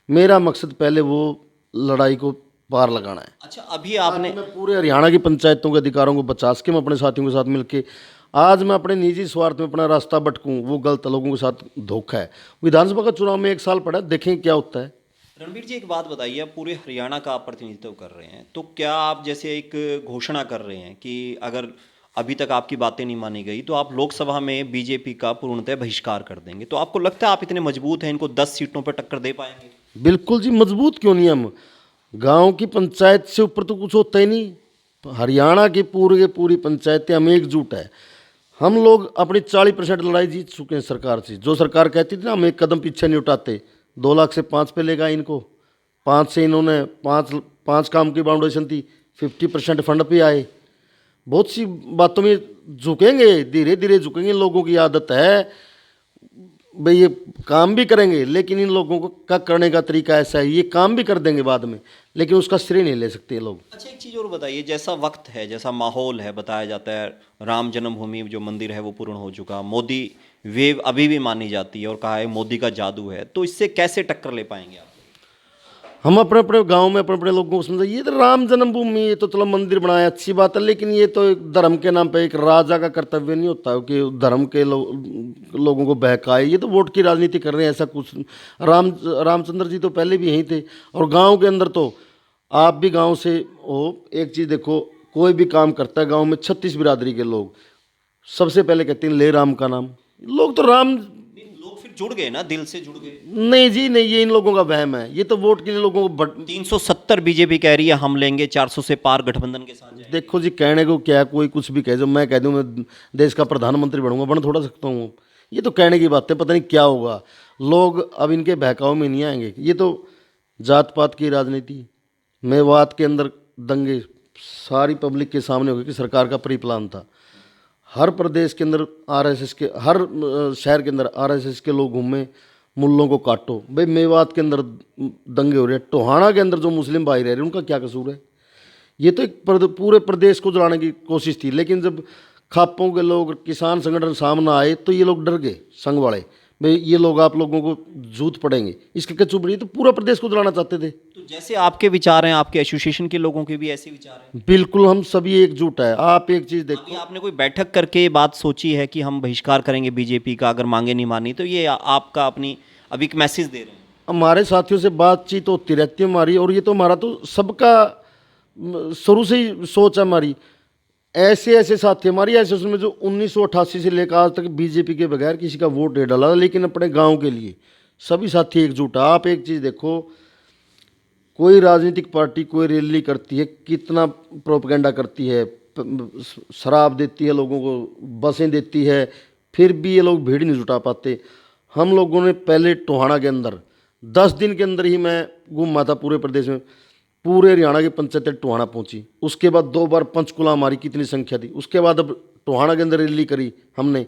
मेरा मकसद पहले वो लड़ाई को पार लगाना है। अच्छा, अभी आपने मैं पूरे हरियाणा की पंचायतों के अधिकारों को बचा के मैं अपने साथियों के साथ मिलके, आज मैं अपने निजी स्वार्थ में अपना रास्ता भटकूं, वो गलत लोगों के साथ धोखा है। विधानसभा का चुनाव में 1 साल पड़ा, देखें क्या होता है। रणबीर जी, एक बात बताइए, आप पूरे हरियाणा का आप प्रतिनिधित्व कर रहे हैं, तो क्या आप जैसे एक घोषणा कर रहे हैं कि अगर अभी तक आपकी बातें नहीं मानी गई तो आप लोकसभा में बीजेपी का पूर्णतः बहिष्कार कर देंगे, तो आपको लगता है आप इतने मजबूत हैं, इनको 10 सीटों पर टक्कर दे पाएंगे? बिल्कुल जी, मजबूत क्यों नहीं हम। गांव की पंचायत से ऊपर तो कुछ होता ही नहीं। हरियाणा की पूरी पंचायतें हम एकजुट है। हम लोग अपनी 40% लड़ाई जीत चुके हैं सरकार से। जो सरकार कहती थी ना हम एक कदम पीछे नहीं उठाते, 2 लाख से 5 पे लेगा इनको, 5 से इन्होंने 5 काम की बाउंडेशन थी, 50% फंड पे आए। बहुत सी बातों में झुकेंगे, धीरे धीरे झुकेंगे। लोगों की आदत है भाई, ये काम भी करेंगे, लेकिन इन लोगों को का करने का तरीका ऐसा है, ये काम भी कर देंगे बाद में, लेकिन उसका श्रेय नहीं ले सकते ये लोग। अच्छा, एक चीज़ और बताइए, जैसा वक्त है, जैसा माहौल है, बताया जाता है राम जन्मभूमि जो मंदिर है वो पूर्ण हो चुका, मोदी वेव अभी भी मानी जाती है और कहा है मोदी का जादू है, तो इससे कैसे टक्कर ले पाएंगे आप? हम अपने अपने गांव में अपने अपने लोगों को समझाइए, ये तो राम जन्मभूमि, ये तो चलो मंदिर बनाया अच्छी बात है, लेकिन ये तो एक धर्म के नाम पे एक राजा का कर्तव्य नहीं होता है कि धर्म के लोगों को बहकाए। ये तो वोट की राजनीति कर रहे हैं, ऐसा कुछ। रामचंद्र जी तो पहले भी यहीं थे। और गांव के अंदर तो आप भी गांव से हो, एक चीज़ देखो, कोई भी काम करता है गांव में 36 बिरादरी के लोग सबसे पहले कहते हैं ले राम का नाम। लोग तो राम, लोग फिर जुड़ गए ना, दिल से जुड़ गए। नहीं जी नहीं, ये इन लोगों का वहम है। ये तो वोट के लिए लोगों को 370 बीजेपी कह रही है हम लेंगे, 400 से पार गठबंधन के साथ जाएंगे। देखो जी, कहने को क्या, कोई कुछ भी कहे। जो मैं कह दूं मैं देश का प्रधानमंत्री बनूंगा, बन थोड़ा सकता हूँ। ये तो कहने की बात है, पता नहीं क्या होगा। लोग अब इनके बहकाव में नहीं आएंगे। ये तो जात पात की राजनीति, मेवात के अंदर दंगे सारी पब्लिक के सामने हो गए कि सरकार का प्री प्लान था। हर प्रदेश के अंदर आरएसएस के, हर शहर के अंदर आरएसएस के लोग घूमे, मुल्लों को काटो। भाई मेवात के अंदर दंगे हो रहे हैं, टोहाना के अंदर जो मुस्लिम भाई रह रहे हैं उनका क्या कसूर है। ये तो एक पूरे प्रदेश को जलाने की कोशिश थी, लेकिन जब खापों के लोग, किसान संगठन सामने आए तो ये लोग डर गए। संघ वाले, भाई ये लोग आप लोगों को जूत पड़ेंगे, इसके कच्चू पड़ी, तो पूरा प्रदेश को जलाना चाहते थे। तो जैसे आपके विचार हैं, आपके एसोसिएशन के लोगों के भी ऐसे विचार हैं? बिल्कुल, हम सभी एकजुट है। आप एक चीज़ देखो, अभी आपने कोई बैठक करके ये बात सोची है कि हम बहिष्कार करेंगे बीजेपी का अगर मांगे नहीं मानी, तो ये आपका अपनी अभी एक मैसेज दे रहे हैं? हमारे साथियों से बातचीत होती रहती है हमारी, और ये तो हमारा तो सबका शुरू से ही सोच है हमारी। ऐसे ऐसे साथी हमारी एसोसिएशन में जो 1988 से लेकर आज तक बीजेपी के बगैर किसी का वोट नहीं डाला, लेकिन अपने गांव के लिए सभी साथी एकजुट है। आप एक चीज़ देखो, कोई राजनीतिक पार्टी कोई रैली करती है, कितना प्रोपेगेंडा करती है, शराब देती है लोगों को, बसें देती है, फिर भी ये लोग भीड़ नहीं जुटा पाते। हम लोगों ने पहले टोहाना के अंदर 10 दिन के अंदर ही मैं घूमा था पूरे प्रदेश में, पूरे हरियाणा की पंचायतें टोहाना पहुंची। उसके बाद 2 बार पंचकुला हमारी कितनी संख्या थी, उसके बाद अब टोहाना के अंदर रैली करी हमने।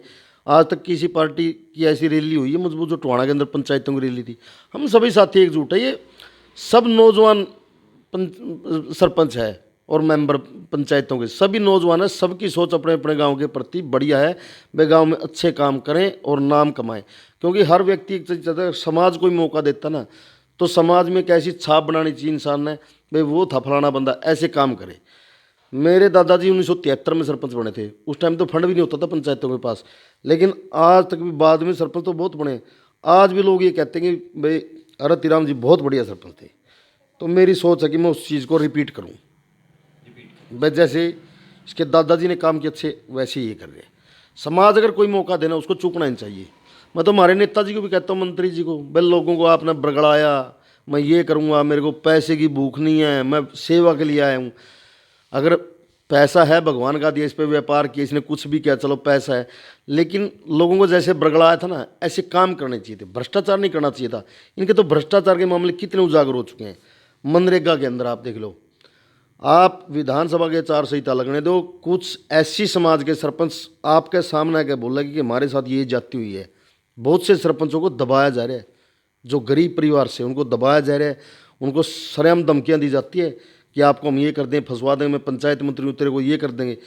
आज तक किसी पार्टी की ऐसी रैली हुई है मजबूत जो टोहाना के अंदर पंचायतों की रैली थी। हम सभी साथी एकजुट है। ये सब नौजवान सरपंच है, और मेंबर पंचायतों के सभी नौजवान हैं, सबकी सोच अपने अपने गांव के प्रति बढ़िया है। वे गांव में अच्छे काम करें और नाम कमाएं, क्योंकि हर व्यक्ति एक चीज़ चाहता है, समाज कोई मौका देता ना तो समाज में कैसी छाप बनानी चाहिए इंसान ने, भाई वो था फलाना बंदा ऐसे काम करे। मेरे दादाजी 1973 में सरपंच बने थे, उस टाइम तो फंड भी नहीं होता था पंचायतों के पास, लेकिन आज तक भी बाद में सरपंच तो बहुत बने। आज भी लोग ये कहते हैं कि भाई रतिराम जी बहुत बढ़िया सरपंच थे। तो मेरी सोच है कि मैं उस चीज़ को रिपीट करूं, बस जैसे इसके दादाजी ने काम किए अच्छे वैसे ही ये कर रहे हैं। समाज अगर कोई मौका देना उसको चूकना नहीं चाहिए। मैं तो हमारे नेताजी को भी कहता हूँ, मंत्री जी को, भाई लोगों को आपने बरगड़ाया, मैं ये करूँगा, मेरे को पैसे की भूख नहीं है, मैं सेवा के लिए आया हूँ। अगर पैसा है भगवान का दिया, इस पर व्यापार किया, इसने कुछ भी किया, चलो पैसा है, लेकिन लोगों को जैसे बरगड़ाया था ना ऐसे काम करने चाहिए थे, भ्रष्टाचार नहीं करना चाहिए था। इनके तो भ्रष्टाचार के मामले कितने उजागर हो चुके हैं। मनरेगा के अंदर आप देख लो, आप विधानसभा के आचार संहिता लगने दो, कुछ ऐसी समाज के सरपंच आपके सामने आके बोल रहे कि हमारे साथ ये जाती हुई है। बहुत से सरपंचों को दबाया जा रहा है, जो गरीब परिवार से उनको दबाया जा रहा है, उनको सरेआम धमकियाँ दी जाती है कि आपको हम ये कर दें, फंसवा देंगे, मैं पंचायत मंत्री हूँ, तेरे को ये कर देंगे।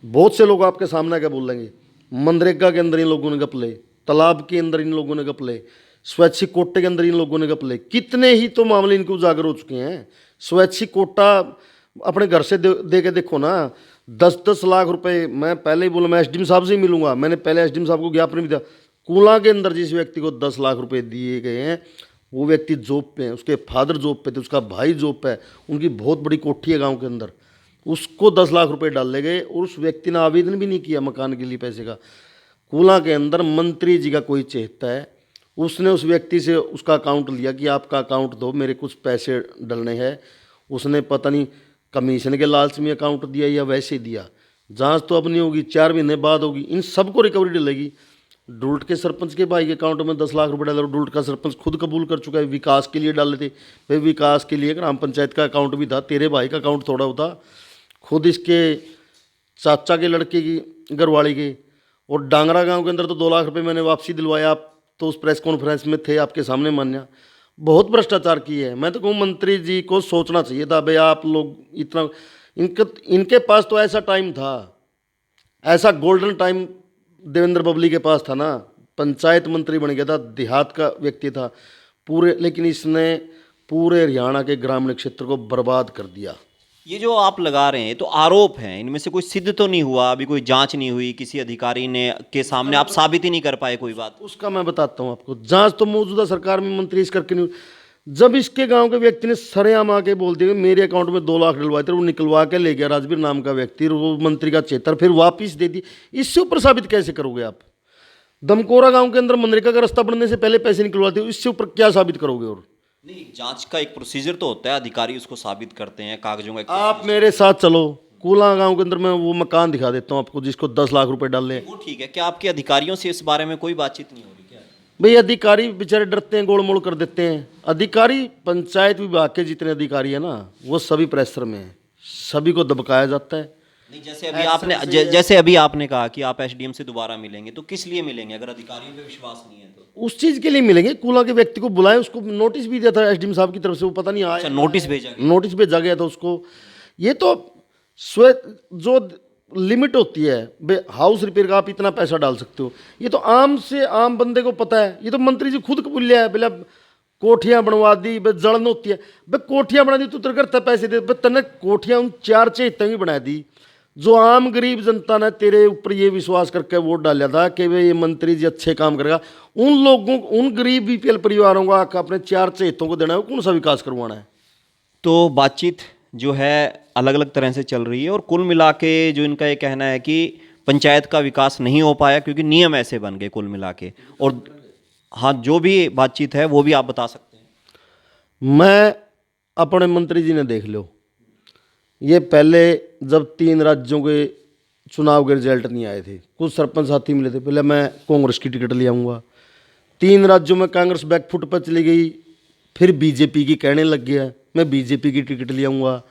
बहुत से लोग आपके सामने आके बोल देंगे। मनरेगा के अंदर इन लोगों ने गप ले, तालाब के अंदर इन लोगों ने गप ले, स्वैच्छिक कोटे के अंदर इन लोगों ने गप ले, कितने ही तो मामले इनके उजागर हो चुके हैं। स्वैच्छिक कोटा अपने घर से दे के देखो ना, 10-10 लाख रुपए। मैं पहले ही बोला मैं एसडीएम साहब से ही मिलूंगा, मैंने पहले एसडीएम साहब को ज्ञापन भी दिया। कूला के अंदर जिस व्यक्ति को 10 लाख रुपए दिए गए हैं वो व्यक्ति जॉब पे है, उसके फादर जॉब पे थे, उसका भाई जॉब पे है, उनकी बहुत बड़ी कोठी है गांव के अंदर, उसको 10 लाख रुपए डाले गए और उस व्यक्ति ने आवेदन भी नहीं किया मकान के लिए पैसे का। कूला के अंदर मंत्री जी का कोई चेहता है, उसने उस व्यक्ति से उसका अकाउंट लिया कि आपका अकाउंट दो, मेरे कुछ पैसे डलने हैं। उसने पता नहीं कमीशन के लालच में अकाउंट दिया या वैसे दिया। जांच तो अब नहीं होगी, 4 महीने बाद होगी। इन सबको रिकवरी डलेगी। डुलट के सरपंच के भाई के अकाउंट में 10 लाख रुपए डाले, डुलट का सरपंच खुद कबूल कर चुका है विकास के लिए डाले थे। भाई विकास के लिए ग्राम पंचायत का अकाउंट भी था, तेरे भाई का अकाउंट थोड़ा होता। खुद इसके चाचा के लड़के की घरवाली के। और डांगरा गांव के अंदर तो 2 लाख रुपए मैंने वापसी दिलवाया, आप तो उस प्रेस कॉन्फ्रेंस में थे, आपके सामने मान्या। बहुत भ्रष्टाचार की है। मैं तो कहूँ मंत्री जी को सोचना चाहिए था, भाई आप लोग इतना इनके पास तो ऐसा टाइम था, ऐसा गोल्डन टाइम देवेंद्र बबली के पास था ना, पंचायत मंत्री बन गया था, देहात का व्यक्ति था पूरे, लेकिन इसने पूरे हरियाणा के ग्रामीण क्षेत्र को बर्बाद कर दिया। ये जो आप लगा रहे हैं तो आरोप हैं, इनमें से कोई सिद्ध तो नहीं हुआ, अभी कोई जांच नहीं हुई, किसी अधिकारी ने के सामने आप साबित ही नहीं कर पाए कोई बात? उसका मैं बताता हूँ आपको। जांच तो मौजूदा सरकार में मंत्री इस करके नहीं। जब इसके गांव के व्यक्ति ने सरेआम आके बोल दिया मेरे अकाउंट में 2 लाख डलवाए थे, वो निकलवा के ले गया राजवीर नाम का व्यक्ति, वो मंत्री का चेतर, फिर वापिस दे दी। इससे ऊपर साबित कैसे करोगे आप? दमकोरा गांव के अंदर मनरेगा का रास्ता बनने से पहले पैसे निकलवाते हो, इससे ऊपर क्या साबित करोगे? और नहीं, जांच का एक प्रोसीजर तो होता है, अधिकारी उसको साबित करते हैं, कागजों का एक आप मेरे साथ चलो, कूला गांव के अंदर मैं वो मकान दिखा देता हूँ आपको जिसको 10 लाख रुपए डाले। वो ठीक है, क्या आपके अधिकारियों से इस बारे में कोई बातचीत नहीं हो रही क्या? भाई अधिकारी बेचारे डरते हैं, गोलमोल कर देते हैं। अधिकारी पंचायत विभाग के जितने अधिकारी है ना वो सभी प्रेशर में है, सभी को दबकाया जाता है। नहीं, जैसे अभी आपने कहा कि आप एसडीएम से दोबारा मिलेंगे, तो किस लिए मिलेंगे अगर अधिकारियों पे विश्वास नहीं है तो? उस चीज़ के लिए मिलेंगे। कूला के व्यक्ति को बुलाए, उसको नोटिस भी दिया था एसडीएम साहब की तरफ से, वो पता नहीं आया। अच्छा, नोटिस भेजा गया? नोटिस भेजा गया था उसको। ये तो जो लिमिट होती है बे हाउस रिपेयर का आप इतना पैसा डाल सकते हो, ये तो आम से आम बंदे को पता है। ये तो मंत्री जी खुद कबूल लिया है, बोला कोठियाँ बनवा दी, बे जड़न होती है, बे कोठियाँ बना दी तू तेरे करता पैसे दे, बे तने कोठियाँ उन 4 चेहते भी बना दी। जो आम गरीब जनता ने तेरे ऊपर ये विश्वास करके वोट डाला था कि वे ये मंत्री जी अच्छे काम करेगा, उन लोगों को, उन गरीब बीपीएल परिवारों को आकर अपने 4 चहेतों को देना है, कौन सा विकास करवाना है? तो बातचीत जो है अलग अलग तरह से चल रही है और कुल मिला के जो इनका ये कहना है कि पंचायत का विकास नहीं हो पाया क्योंकि नियम ऐसे बन गए कुल मिला के। और हाँ, जो भी बातचीत है वो भी आप बता सकते हैं। मैं अपने मंत्री जी ने देख लो, ये पहले जब 3 राज्यों के चुनाव के रिजल्ट नहीं आए थे, कुछ सरपंच साथी मिले थे, पहले मैं कांग्रेस की टिकट ले आऊँगा। 3 राज्यों में कांग्रेस बैकफुट पर चली गई, फिर बीजेपी की कहने लग गया मैं बीजेपी की टिकट ले आऊँगा।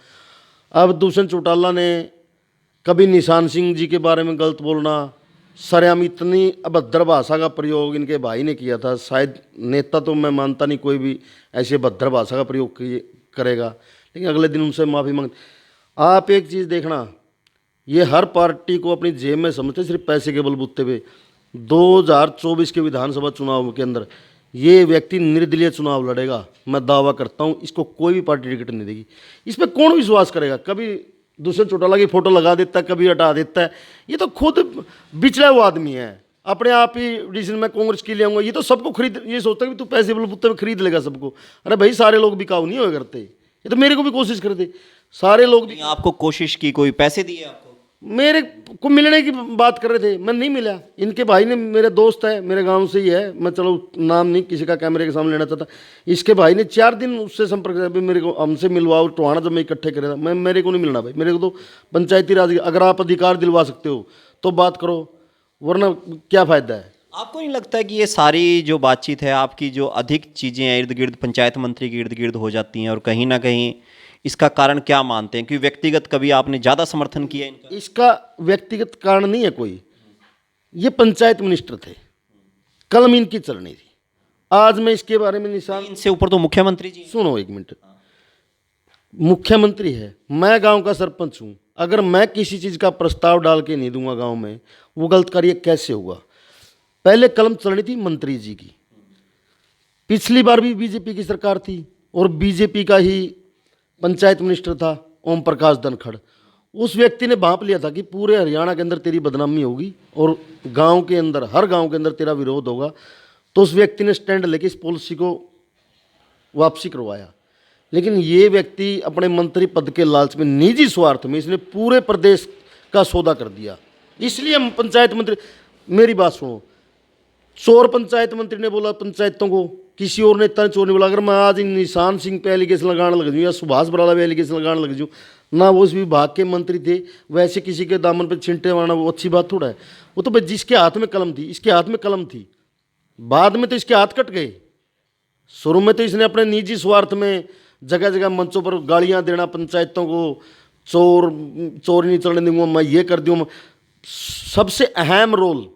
अब दूषण चौटाला ने कभी निशान सिंह जी के बारे में गलत बोलना, सरेआम इतनी अभद्र भाषा का प्रयोग इनके भाई ने किया था। शायद नेता तो मैं मानता नहीं कोई भी ऐसे अभद्र भाषा का प्रयोग करेगा, लेकिन अगले दिन उनसे माफ़ी मांग। आप एक चीज़ देखना, ये हर पार्टी को अपनी जेब में समझते, सिर्फ पैसे के बलबूते पे 2024 के विधानसभा चुनाव के अंदर ये व्यक्ति निर्दलीय चुनाव लड़ेगा। मैं दावा करता हूँ इसको कोई भी पार्टी टिकट नहीं देगी। इस पर कौन विश्वास करेगा? कभी दूसरे चौटाला की फोटो लगा देता है, कभी हटा देता है। ये तो खुद बिचड़ा हुआ आदमी है, अपने आप ही डिसीजन में कांग्रेस के लिए आऊँगा। ये तो सबको खरीद, ये सोचता है कि तू पैसे बलबूते पे खरीद लेगा सबको। अरे भाई, सारे लोग बिकाऊ नहीं हुए करते। ये तो मेरे को भी कोशिश करते, सारे लोग भी। आपको कोशिश की, कोई पैसे दिए आपको? मेरे को मिलने की बात कर रहे थे, मैं नहीं मिला। इनके भाई ने, मेरे दोस्त है, मेरे गांव से ही है, मैं चलो नाम नहीं किसी का कैमरे के सामने लेना चाहता। इसके भाई ने 4 दिन उससे संपर्क किया, भाई मेरे को हमसे मिलवाओ। टोहाना जब मैं इकट्ठे करे था, मेरे को नहीं मिलना भाई। मेरे को तो पंचायती राज, अगर आप अधिकार दिलवा सकते हो तो बात करो, वरना क्या फ़ायदा है। आपको नहीं लगता कि ये सारी जो बातचीत है, आपकी जो अधिक चीज़ें इर्द गिर्द पंचायत मंत्री के इर्द गिर्द हो जाती हैं, और कहीं ना कहीं इसका कारण क्या मानते हैं? क्योंकि व्यक्तिगत कभी आपने ज़्यादा समर्थन किया इनका? इसका व्यक्तिगत कारण नहीं है कोई। ये पंचायत मिनिस्टर थे, कलम इनकी चलनी थी। आज मैं इसके बारे में निशान, इनसे ऊपर तो मुख्यमंत्री जी हैं। सुनो एक मिनट, मुख्यमंत्री है, मैं गांव का सरपंच हूं। अगर मैं किसी चीज़ का प्रस्ताव डाल के नहीं दूंगा गांव में, वो गलत कार्य कैसे होगा? पहले कलम चलनी थी मंत्री जी की। पिछली बार भी बीजेपी की सरकार थी और बीजेपी का ही पंचायत मिनिस्टर था ओम प्रकाश धनखड़। उस व्यक्ति ने भांप लिया था कि पूरे हरियाणा के अंदर तेरी बदनामी होगी और गांव के अंदर, हर गांव के अंदर तेरा विरोध होगा। तो उस व्यक्ति ने स्टैंड लेके इस पॉलिसी को वापसी करवाया। लेकिन ये व्यक्ति अपने मंत्री पद के लालच में, निजी स्वार्थ में, इसने पूरे प्रदेश का सौदा कर दिया। इसलिए हम पंचायत मंत्री, मेरी बात सुनो, चोर पंचायत मंत्री ने बोला पंचायतों को, किसी और नेता ने चोर नहीं बोला। अगर मैं आज निशान सिंह पे एलिगेशन लगाने लग जाऊँ या सुभाष बराला पे एलिगेशन लगाने लग जाऊँ ना, वो उस विभाग के मंत्री थे, वैसे किसी के दामन पे छिंटे मारना वो अच्छी बात थोड़ा है। वो तो भाई जिसके हाथ में कलम थी, इसके हाथ में कलम थी, बाद में तो इसके हाथ कट गए। शुरू में तो इसने अपने निजी स्वार्थ में जगह जगह मंचों पर गालियाँ देना पंचायतों को, चोर नहीं चलने दूंगा, मैं ये कर दूँ। सबसे अहम रोल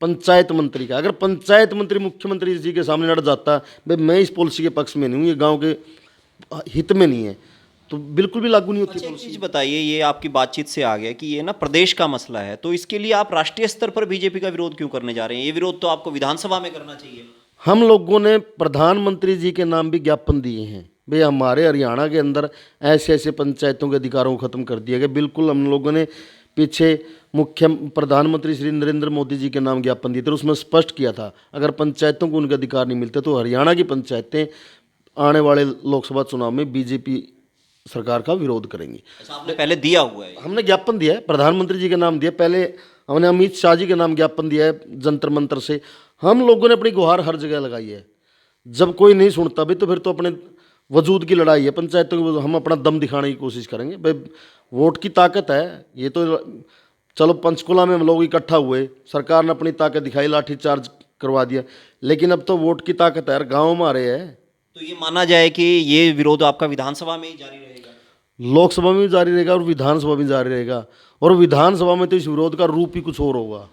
पंचायत मंत्री का। अगर पंचायत मंत्री मुख्यमंत्री जी के सामने लड़ जाता, भाई मैं इस पॉलिसी के पक्ष में नहीं हूँ, ये गांव के हित में नहीं है, तो बिल्कुल भी लागू नहीं होती। एक चीज़ बताइए, ये आपकी बातचीत से आ गया कि ये ना प्रदेश का मसला है, तो इसके लिए आप राष्ट्रीय स्तर पर बीजेपी का विरोध क्यों करने जा रहे हैं? ये विरोध तो आपको विधानसभा में करना चाहिए। हम लोगों ने प्रधानमंत्री जी के नाम भी ज्ञापन दिए हैं, भाई हमारे हरियाणा के अंदर ऐसे ऐसे पंचायतों के अधिकारों को खत्म कर दिया गया। बिल्कुल हम लोगों ने पीछे प्रधानमंत्री श्री नरेंद्र मोदी जी के नाम ज्ञापन दिए थे, उसमें स्पष्ट किया था अगर पंचायतों को उनके अधिकार नहीं मिलते तो हरियाणा की पंचायतें आने वाले लोकसभा चुनाव में बीजेपी सरकार का विरोध करेंगी। अच्छा, आपने पहले दिया हुआ है? हमने ज्ञापन दिया है, प्रधानमंत्री जी के नाम दिया, पहले हमने अमित शाह जी के नाम ज्ञापन दिया है जंतर मंतर से। हम लोगों ने अपनी गुहार हर जगह लगाई है। जब कोई नहीं सुनता भी तो फिर तो अपने वजूद की लड़ाई है पंचायतों की, हम अपना दम दिखाने की कोशिश करेंगे। भाई वोट की ताकत है, ये तो चलो पंचकुला में हम लोग इकट्ठा हुए, सरकार ने अपनी ताकत दिखाई, लाठी चार्ज करवा दिया, लेकिन अब तो वोट की ताकत है यार, गाँव में आ रहे हैं। तो ये माना जाए कि ये विरोध आपका विधानसभा में ही जारी रहेगा? लोकसभा में भी जारी रहेगा और विधानसभा में जारी रहेगा, और विधानसभा में तो इस विरोध का रूप ही कुछ और होगा।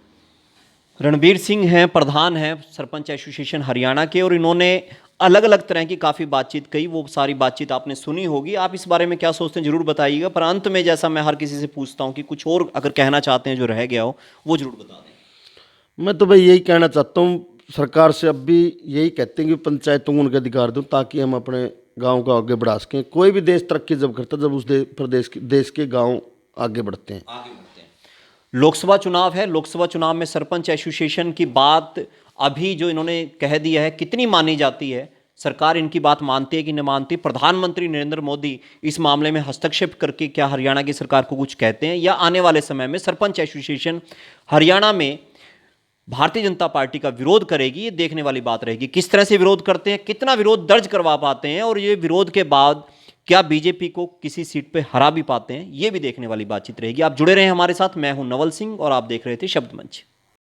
रणबीर सिंह हैं, प्रधान हैं सरपंच एसोसिएशन हरियाणा के, और इन्होंने अलग अलग तरह की काफ़ी बातचीत कही। वो सारी बातचीत आपने सुनी होगी। आप इस बारे में क्या सोचते हैं ज़रूर बताइएगा। पर अंत में जैसा मैं हर किसी से पूछता हूँ कि कुछ और अगर कहना चाहते हैं जो रह गया हो वो ज़रूर बता दें। मैं तो भाई यही कहना चाहता हूँ सरकार से, अब भी यही कहते हैं कि पंचायतों को उनके अधिकार दूँ ताकि हम अपने गाँव को आगे बढ़ा सकें। कोई भी देश तरक्की जब करता है जब उस देश के गाँव आगे बढ़ते हैं। लोकसभा चुनाव है, लोकसभा चुनाव में सरपंच एसोसिएशन की बात अभी जो इन्होंने कह दिया है कितनी मानी जाती है? सरकार इनकी बात मानती है कि नहीं मानती? प्रधानमंत्री नरेंद्र मोदी इस मामले में हस्तक्षेप करके क्या हरियाणा की सरकार को कुछ कहते हैं, या आने वाले समय में सरपंच एसोसिएशन हरियाणा में भारतीय जनता पार्टी का विरोध करेगी? ये देखने वाली बात रहेगी। किस तरह से विरोध करते हैं, कितना विरोध दर्ज करवा पाते हैं, और ये विरोध के बाद क्या बीजेपी को किसी सीट पे हरा भी पाते हैं, ये भी देखने वाली बातचीत रहेगी। आप जुड़े रहें हमारे साथ। मैं हूं नवल सिंह और आप देख रहे थे शब्द मंच।